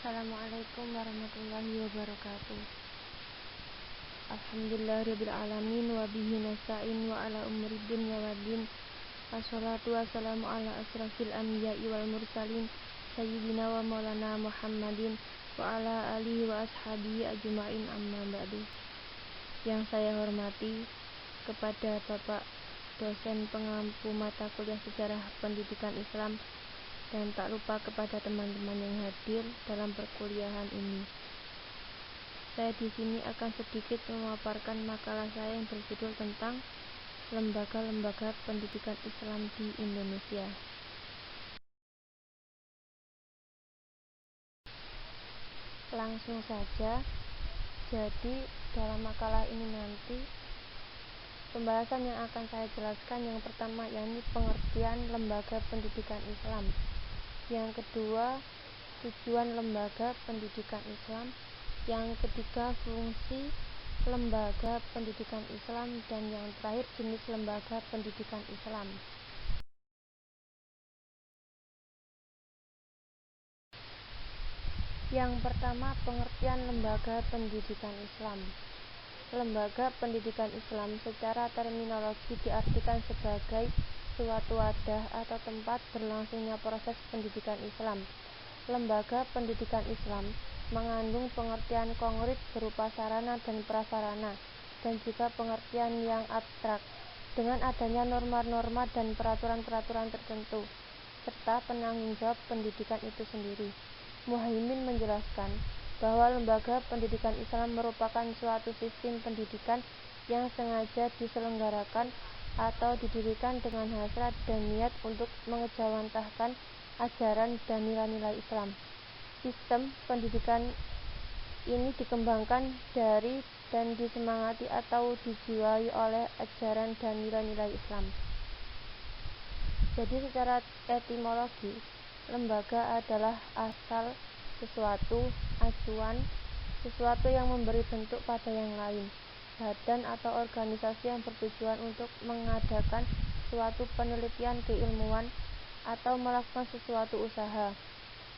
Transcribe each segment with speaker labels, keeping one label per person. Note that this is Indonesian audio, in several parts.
Speaker 1: Assalamualaikum warahmatullahi wabarakatuh. Alhamdulillahirabbil alamin wa bihi nasta'in wa ala umuri dunya waddin. Wassalatu wassalamu ala asrafil anbiya'i wal mursalin sayyidina wa maulana Muhammadin wa ala alihi wa ashabihi ajma'in, amma ba'du. Yang saya hormati kepada Bapak dosen pengampu mata kuliah Sejarah Pendidikan Islam, dan tak lupa kepada teman-teman yang hadir dalam perkuliahan ini. Saya di sini akan sedikit memaparkan makalah saya yang berjudul tentang lembaga-lembaga pendidikan Islam di Indonesia. Langsung saja. Jadi dalam makalah ini nanti pembahasan yang akan saya jelaskan yang pertama yakni pengertian lembaga pendidikan Islam. Yang kedua, tujuan lembaga pendidikan Islam. Yang ketiga, fungsi lembaga pendidikan Islam. Dan yang terakhir, jenis lembaga pendidikan Islam. Yang pertama, pengertian lembaga pendidikan Islam. Lembaga pendidikan Islam secara terminologi diartikan sebagai suatu wadah atau tempat berlangsungnya proses pendidikan Islam. Lembaga pendidikan Islam mengandung pengertian konkret berupa sarana dan prasarana, dan juga pengertian yang abstrak dengan adanya norma-norma dan peraturan-peraturan tertentu serta penanggung jawab pendidikan itu sendiri. Muhaimin menjelaskan bahwa lembaga pendidikan Islam merupakan suatu sistem pendidikan yang sengaja diselenggarakan atau didirikan dengan hasrat dan niat untuk mengejawantahkan ajaran dan nilai-nilai Islam. Sistem pendidikan ini dikembangkan dari dan disemangati atau dijiwai oleh ajaran dan nilai-nilai Islam. Jadi secara etimologi, lembaga adalah asal sesuatu, acuan, sesuatu yang memberi bentuk pada yang lain, badan atau organisasi yang bertujuan untuk mengadakan suatu penelitian keilmuan atau melakukan sesuatu usaha.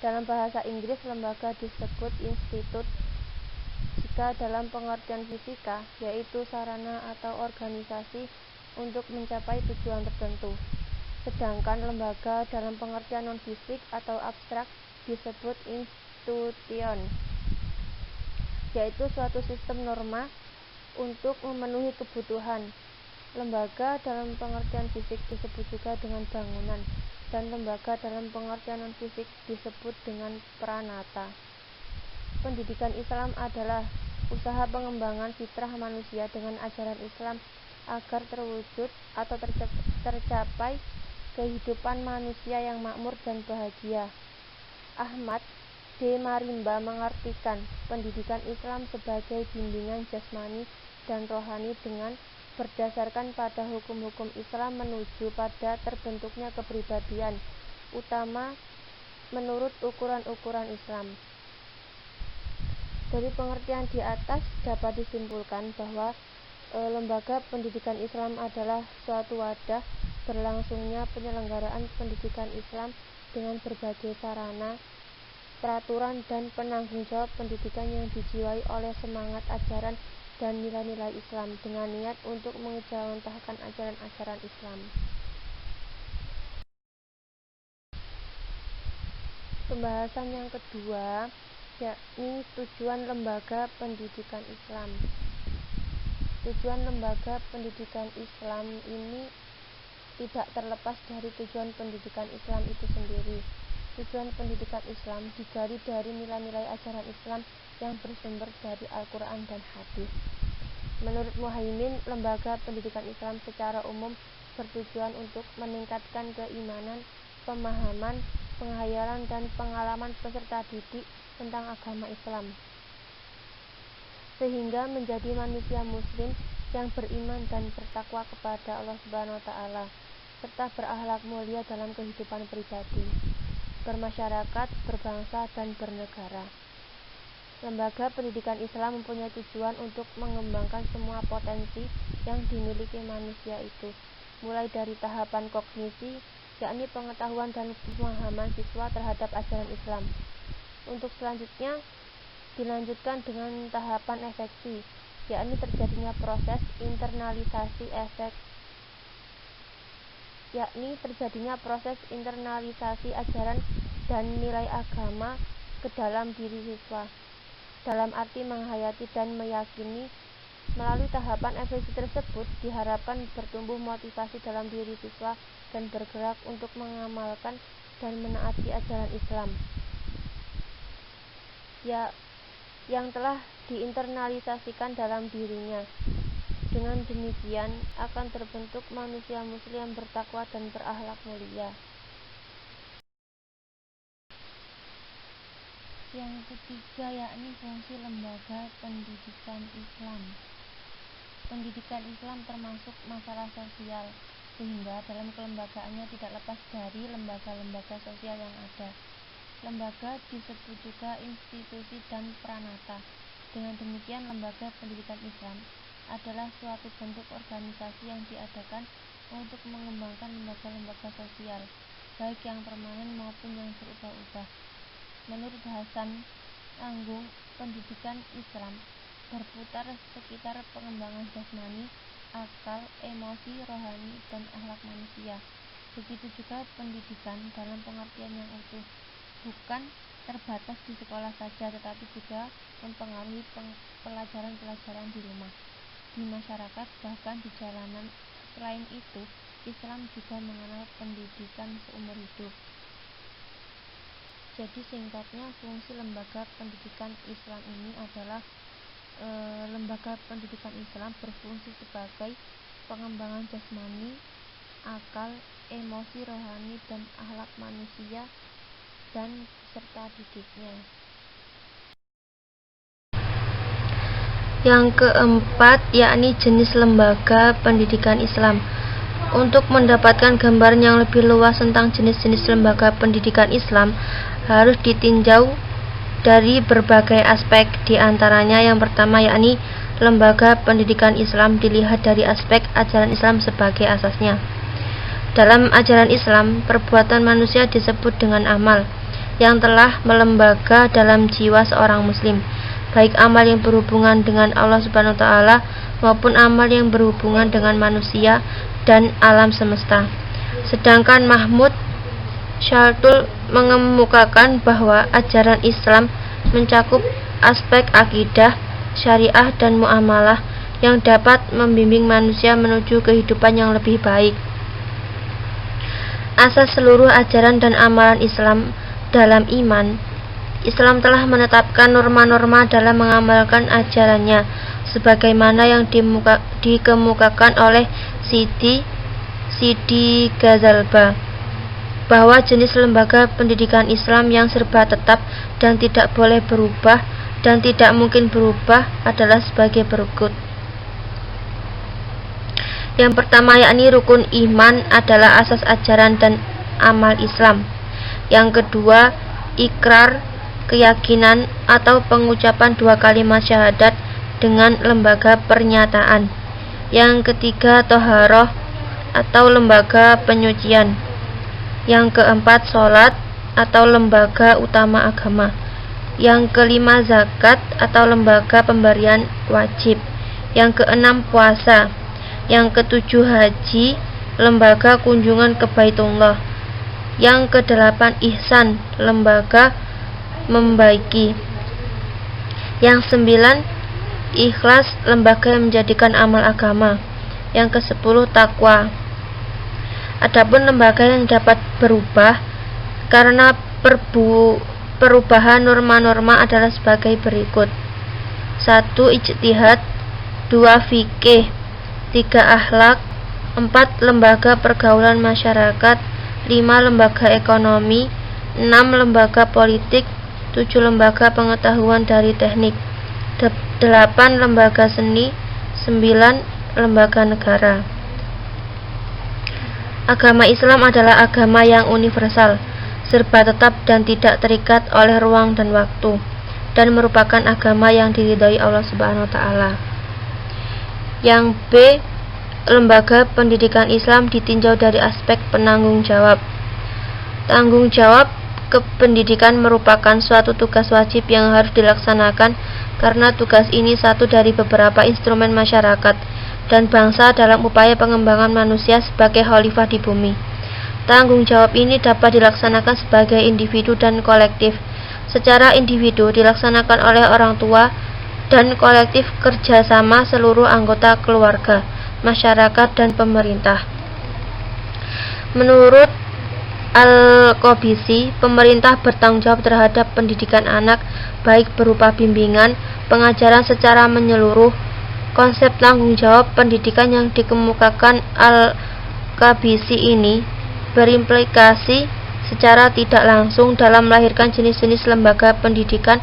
Speaker 1: Dalam bahasa Inggris, lembaga disebut institute. Jika dalam pengertian fisika, yaitu sarana atau organisasi untuk mencapai tujuan tertentu. Sedangkan lembaga dalam pengertian non-fisik atau abstrak disebut institution, yaitu suatu sistem norma untuk memenuhi kebutuhan. Lembaga dalam pengertian fisik disebut juga dengan bangunan, dan lembaga dalam pengertian non-fisik disebut dengan pranata. Pendidikan Islam adalah usaha pengembangan fitrah manusia dengan ajaran Islam agar terwujud atau tercapai kehidupan manusia yang makmur dan bahagia. Ahmad D. Marimba mengartikan pendidikan Islam sebagai bimbingan jasmani dan rohani dengan berdasarkan pada hukum-hukum Islam menuju pada terbentuknya kepribadian, utama menurut ukuran-ukuran Islam. Dari pengertian di atas dapat disimpulkan bahwa lembaga pendidikan Islam adalah suatu wadah berlangsungnya penyelenggaraan pendidikan Islam dengan berbagai sarana, peraturan, dan penanggung jawab pendidikan yang dijiwai oleh semangat ajaran dan nilai-nilai Islam dengan niat untuk mengejawantahkan ajaran-ajaran Islam. Pembahasan yang kedua yakni tujuan lembaga pendidikan Islam. Tujuan lembaga pendidikan Islam ini tidak terlepas dari tujuan pendidikan Islam itu sendiri. Tujuan pendidikan Islam digali dari nilai-nilai ajaran Islam yang bersumber dari Al-Quran dan Hadis. Menurut Muhaimin, lembaga pendidikan Islam secara umum bertujuan untuk meningkatkan keimanan, pemahaman, penghayalan, dan pengalaman peserta didik tentang agama Islam, sehingga menjadi manusia muslim yang beriman dan bertakwa kepada Allah Subhanahu wa Ta'ala, serta berakhlak mulia dalam kehidupan pribadi, bermasyarakat, berbangsa, dan bernegara. Lembaga pendidikan Islam mempunyai tujuan untuk mengembangkan semua potensi yang dimiliki manusia itu, mulai dari tahapan kognisi, yakni pengetahuan dan pemahaman siswa terhadap ajaran Islam, Untuk selanjutnya dilanjutkan dengan tahapan efeksi, yakni terjadinya proses internalisasi ajaran dan nilai agama ke dalam diri siswa, dalam arti menghayati dan meyakini. Melalui tahapan efeksi tersebut diharapkan bertumbuh motivasi dalam diri siswa dan bergerak untuk mengamalkan dan menaati ajaran Islam yang telah diinternalisasikan dalam dirinya. Dengan demikian akan terbentuk manusia muslim yang bertakwa dan berakhlak mulia. Yang ketiga yakni fungsi lembaga pendidikan Islam. Pendidikan Islam termasuk masalah sosial, sehingga dalam kelembagaannya tidak lepas dari lembaga-lembaga sosial yang ada. Lembaga disebut juga institusi dan pranata. Dengan demikian, lembaga pendidikan Islam adalah suatu bentuk organisasi yang diadakan untuk mengembangkan lembaga-lembaga sosial, baik yang permanen maupun yang berubah-ubah. Menurut Hasan Anggung, pendidikan Islam berputar sekitar pengembangan jasmani, akal, emosi, rohani, dan akhlak manusia. Begitu juga pendidikan dalam pengertian yang utuh, bukan terbatas di sekolah saja, tetapi juga mempengaruhi pelajaran-pelajaran di rumah, di masyarakat, bahkan di jalanan. Selain itu, Islam juga mengenal pendidikan seumur hidup. Jadi singkatnya, fungsi lembaga pendidikan Islam ini adalah lembaga pendidikan Islam berfungsi sebagai pengembangan jasmani, akal, emosi, rohani, dan akhlak manusia dan peserta didiknya. Yang keempat yakni jenis lembaga pendidikan Islam. Untuk mendapatkan gambaran yang lebih luas tentang jenis-jenis lembaga pendidikan Islam harus ditinjau dari berbagai aspek. Di antaranya yang pertama yakni lembaga pendidikan Islam dilihat dari aspek ajaran Islam sebagai asasnya. Dalam ajaran Islam, perbuatan manusia disebut dengan amal yang telah melembaga dalam jiwa seorang muslim, baik amal yang berhubungan dengan Allah Subhanahu wa taala maupun amal yang berhubungan dengan manusia dan alam semesta. Sedangkan Mahmud Shaltul mengemukakan bahwa ajaran Islam mencakup aspek akidah, syariah, dan muamalah yang dapat membimbing manusia menuju kehidupan yang lebih baik. Asas seluruh ajaran dan amalan Islam dalam iman. Islam telah menetapkan norma-norma dalam mengamalkan ajarannya, sebagaimana yang dikemukakan oleh Sidi Ghazalba, bahwa jenis lembaga pendidikan Islam yang serba tetap dan tidak boleh berubah dan tidak mungkin berubah adalah sebagai berikut. Yang pertama yakni rukun iman adalah asas ajaran dan amal Islam. Yang kedua, ikrar, keyakinan atau pengucapan 2 kalimat syahadat dengan lembaga pernyataan. Yang ketiga, toharoh atau lembaga penyucian. Yang keempat, sholat atau lembaga utama agama. Yang kelima, zakat atau lembaga pemberian wajib. Yang keenam, puasa. Yang ketujuh, haji, lembaga kunjungan ke Baitullah. Yang kedelapan, ihsan, lembaga membaiki. Yang sembilan, ikhlas, lembaga yang menjadikan amal agama. Yang ke-10, takwa. Adapun lembaga yang dapat berubah karena perubahan norma-norma adalah sebagai berikut. 1. Ijtihad, 2. Fikih, 3. Akhlak, 4. Lembaga pergaulan masyarakat, 5. Lembaga ekonomi, 6. Lembaga politik, 7. Lembaga pengetahuan dari teknik, 8. Lembaga seni, 9. Lembaga negara. Agama Islam adalah agama yang universal, serba tetap dan tidak terikat oleh ruang dan waktu, dan merupakan agama yang diridhai Allah Subhanahu wa taala. Yang B, lembaga pendidikan Islam ditinjau dari aspek penanggung jawab. Tanggung jawab Kependidikan merupakan suatu tugas wajib yang harus dilaksanakan karena tugas ini satu dari beberapa instrumen masyarakat dan bangsa dalam upaya pengembangan manusia sebagai khalifah di bumi. Tanggung jawab ini dapat dilaksanakan sebagai individu dan kolektif. Secara individu dilaksanakan oleh orang tua dan kolektif kerjasama seluruh anggota keluarga, masyarakat, dan pemerintah. Menurut Al-Qabisi, pemerintah bertanggung jawab terhadap pendidikan anak, baik berupa bimbingan, pengajaran secara menyeluruh. Konsep tanggung jawab pendidikan yang dikemukakan Al-Qabisi ini berimplikasi secara tidak langsung dalam melahirkan jenis-jenis lembaga pendidikan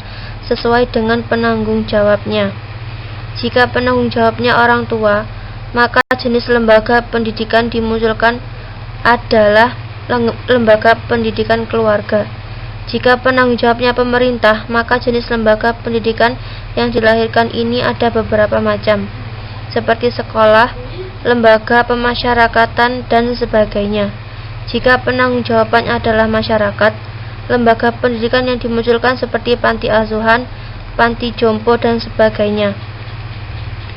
Speaker 1: sesuai dengan penanggung jawabnya. Jika penanggung jawabnya orang tua, maka jenis lembaga pendidikan dimunculkan adalah lembaga pendidikan keluarga. Jika penanggung jawabnya pemerintah, maka jenis lembaga pendidikan yang dilahirkan ini ada beberapa macam, seperti sekolah, lembaga pemasyarakatan, dan sebagainya. Jika penanggung jawaban adalah masyarakat, lembaga pendidikan yang dimunculkan seperti panti asuhan, panti jompo, dan sebagainya.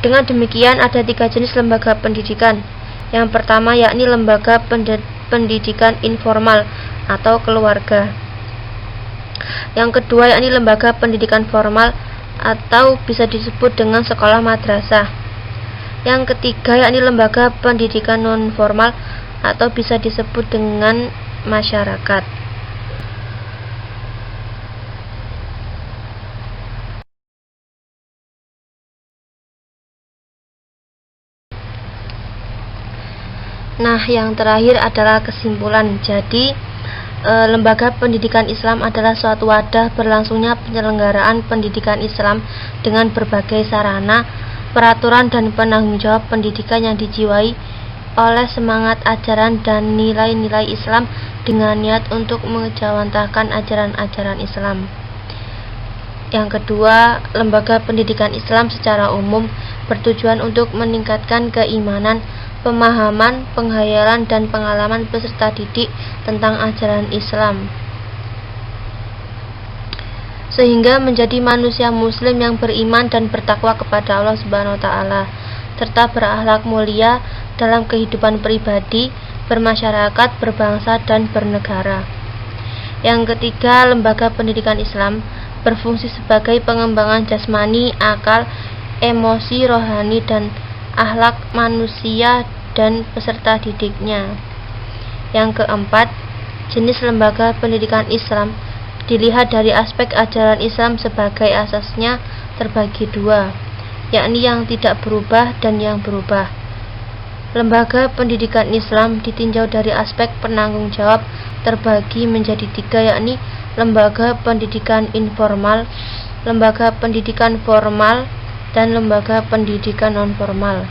Speaker 1: Dengan demikian, ada 3 jenis lembaga pendidikan. Yang pertama yakni lembaga pendidikan informal atau keluarga. Yang kedua yakni lembaga pendidikan formal atau bisa disebut dengan sekolah madrasah. Yang ketiga yakni lembaga pendidikan non formal atau bisa disebut dengan masyarakat. Nah, yang terakhir adalah kesimpulan. Jadi, lembaga pendidikan Islam adalah suatu wadah berlangsungnya penyelenggaraan pendidikan Islam dengan berbagai sarana, peraturan, dan penanggung jawab pendidikan yang dijiwai oleh semangat ajaran dan nilai-nilai Islam dengan niat untuk mengejawantahkan ajaran-ajaran Islam. Yang kedua, lembaga pendidikan Islam secara umum bertujuan untuk meningkatkan keimanan, pemahaman, penghayalan, dan pengalaman peserta didik tentang ajaran Islam, sehingga menjadi manusia muslim yang beriman dan bertakwa kepada Allah Subhanahu wa taala, serta berakhlak mulia dalam kehidupan pribadi, bermasyarakat, berbangsa, dan bernegara. Yang ketiga, lembaga pendidikan Islam berfungsi sebagai pengembangan jasmani, akal, emosi, rohani, dan akhlak manusia dan peserta didiknya. Yang keempat, jenis lembaga pendidikan Islam dilihat dari aspek ajaran Islam sebagai asasnya terbagi 2, yakni yang tidak berubah dan yang berubah. Lembaga pendidikan Islam ditinjau dari aspek penanggung jawab terbagi menjadi 3, yakni lembaga pendidikan informal, lembaga pendidikan formal, dan lembaga pendidikan non-formal.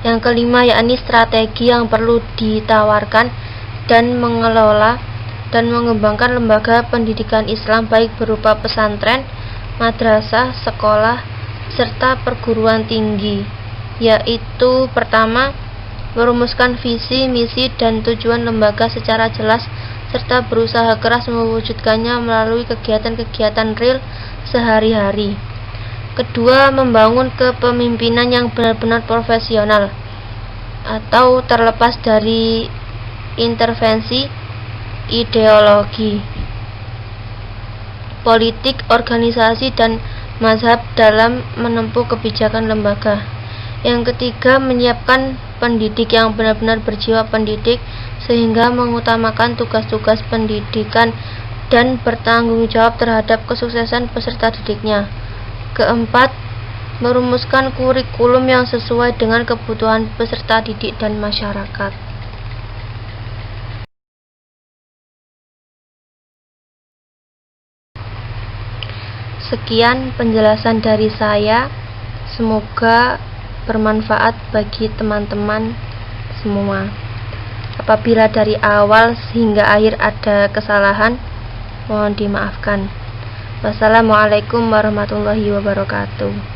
Speaker 1: Yang kelima yakni strategi yang perlu ditawarkan dan mengelola dan mengembangkan lembaga pendidikan Islam baik berupa pesantren, madrasah, sekolah, serta perguruan tinggi, yaitu pertama, merumuskan visi, misi, dan tujuan lembaga secara jelas serta berusaha keras mewujudkannya melalui kegiatan-kegiatan real sehari-hari. Kedua, membangun kepemimpinan yang benar-benar profesional atau terlepas dari intervensi ideologi, politik, organisasi, dan mazhab dalam menempuh kebijakan lembaga. Yang ketiga, menyiapkan pendidik yang benar-benar berjiwa pendidik sehingga mengutamakan tugas-tugas pendidikan dan bertanggung jawab terhadap kesuksesan peserta didiknya. Keempat, merumuskan kurikulum yang sesuai dengan kebutuhan peserta didik dan masyarakat. Sekian penjelasan dari saya. Semoga bermanfaat bagi teman-teman semua. Apabila dari awal hingga akhir ada kesalahan, mohon dimaafkan. Wassalamualaikum warahmatullahi wabarakatuh.